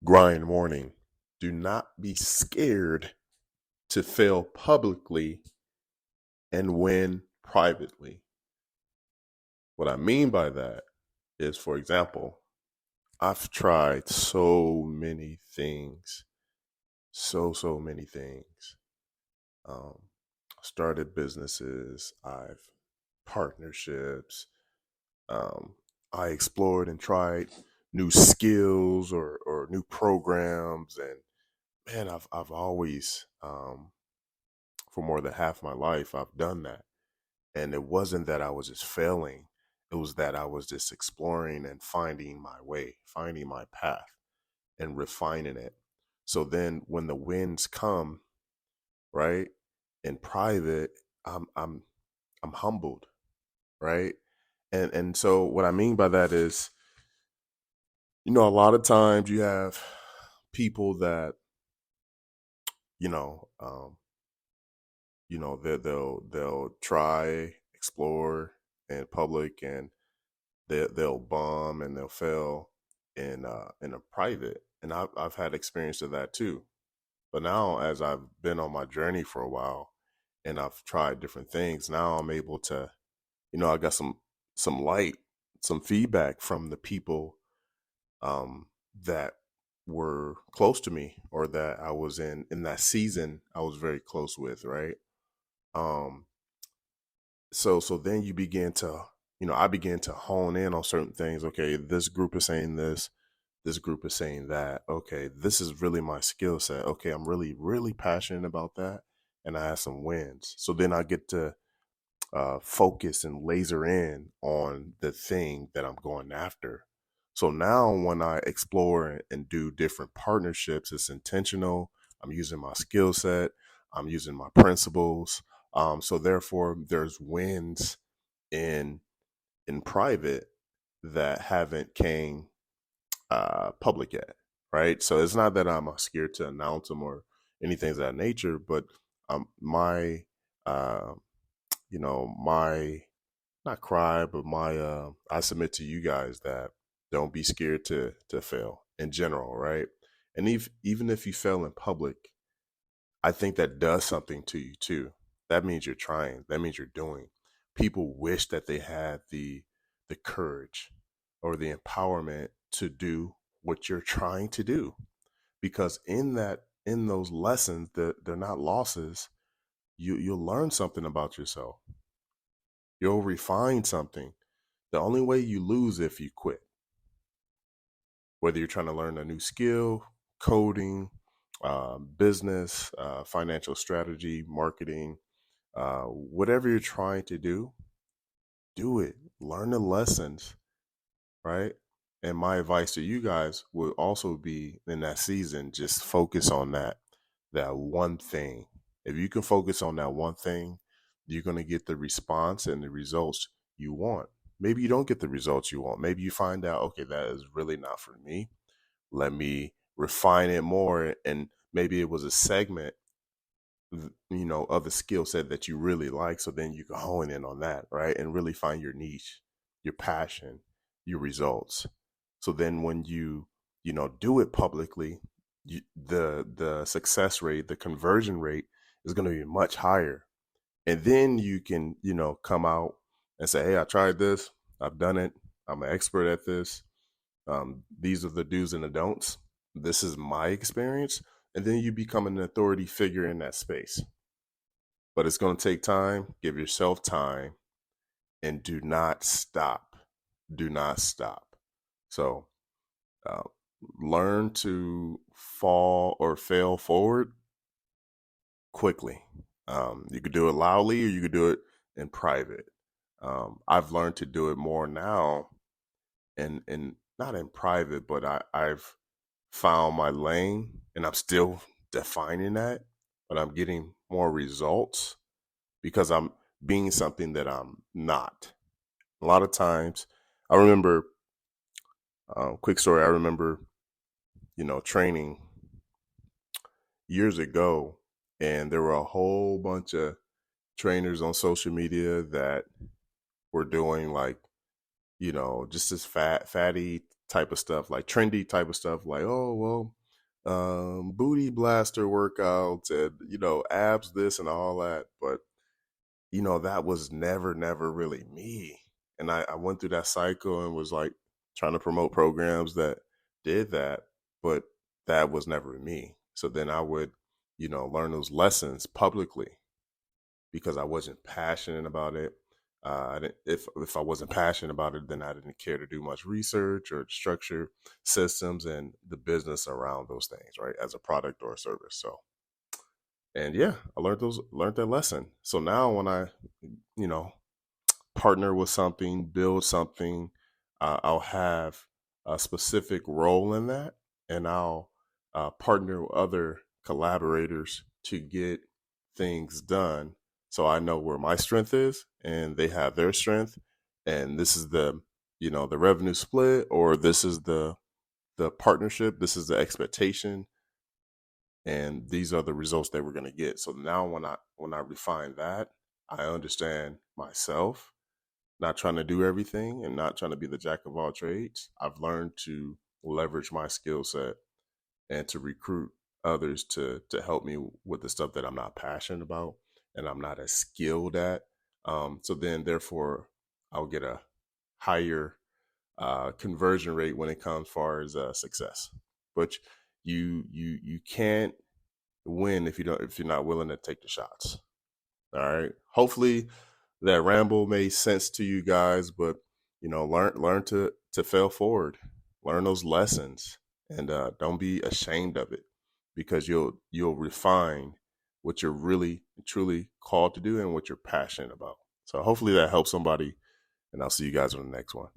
grind warning. Do not be scared to fail publicly and win privately. What I mean by that is, for example, I've tried so many things, so many things. Um, Started businesses, I've partnerships. Um, I explored and tried new skills or new programs, and man, I've always for more than half my life I've done that. And it wasn't that I was just failing; it was that I was just exploring and finding my way, finding my path, and refining it. So then, when the wins come, right, in private, I'm I'm humbled, right? And so what I mean by that is, a lot of times you have people that, you know, um, they'll try, explore in public, and they'll bomb and they'll fail in a private. And I've had experience of that too. But now, as I've been on my journey for a while and I've tried different things, now I'm able to, I got some light, some feedback from the people that were close to me, or that I was in that season I was very close with, right? Um, so then you begin to, I began to hone in on certain things. Okay, this group is saying this group is saying that. Okay, this is really my skill set. Okay, I'm really passionate about that, and I have some wins. So then I get to focus and laser in on the thing that I'm going after. So now when I explore and do different partnerships, it's intentional. I'm using my skill set. I'm using my principles. So therefore, there's wins in private that haven't came public yet, right? So it's not that I'm scared to announce them or anything of that nature, but my uh, my not cry, but my I submit to you guys that don't be scared to fail in general, right? And even if you fail in public, I think that does something to you too. That means you're trying. That means you're doing. People wish that they had the courage or the empowerment to do what you're trying to do, because in those lessons, that they're not losses. You'll learn something about yourself. You'll refine something. The only way you lose if you quit, whether you're trying to learn a new skill, coding, business, financial strategy, marketing, whatever you're trying to do it. Learn the lessons, right? And my advice to you guys would also be, in that season, just focus on that one thing. If you can focus on that one thing, you're going to get the response and the results you want. Maybe you don't get the results you want. Maybe you find out, okay, that is really not for me. Let me refine it more. And maybe it was a segment, of a skill set that you really like. So then you can hone in on that, right? And really find your niche, your passion, your results. So then when you do it publicly, the success rate, the conversion rate is going to be much higher. And then you can, come out and say, hey, I tried this, I've done it, I'm an expert at this. These are the do's and the don'ts. This is my experience. And then you become an authority figure in that space. But it's going to take time. Give yourself time and do not stop. Do not stop. So uh, learn to fall or fail forward quickly. You could do it loudly or you could do it in private. I've learned to do it more now, and not in private, but I've found my lane, and I'm still defining that, but I'm getting more results because I'm being something that I'm not. A lot of times, I remember, quick story, I remember, training years ago, and there were a whole bunch of trainers on social media that were doing, like, just this fatty type of stuff, like trendy type of stuff, like, oh well, booty blaster workouts and abs this and all that. But that was never really me. And I went through that cycle and was like trying to promote programs that did that, but that was never me. So then I would, learn those lessons publicly because I wasn't passionate about it. I didn't, if I wasn't passionate about it, then I didn't care to do much research or structure systems and the business around those things, right? As a product or a service. So, and yeah, I learned that lesson. So now when I, you know, partner with something, build something, I'll have a specific role in that, and I'll partner with other collaborators to get things done. So I know where my strength is, and they have their strength, and this is the revenue split, or this is the partnership. This is the expectation, and these are the results that we're going to get. So now when I refine that, I understand myself, not trying to do everything and not trying to be the jack of all trades. I've learned to leverage my skill set and to recruit others to help me with the stuff that I'm not passionate about and I'm not as skilled at. So then, therefore, I'll get a higher conversion rate when it comes far as success. But you can't win if you're not willing to take the shots. All right. Hopefully that ramble made sense to you guys, but learn to fail forward, learn those lessons, and don't be ashamed of it, because you'll refine what you're really truly called to do and what you're passionate about. So hopefully that helps somebody, and I'll see you guys on the next one.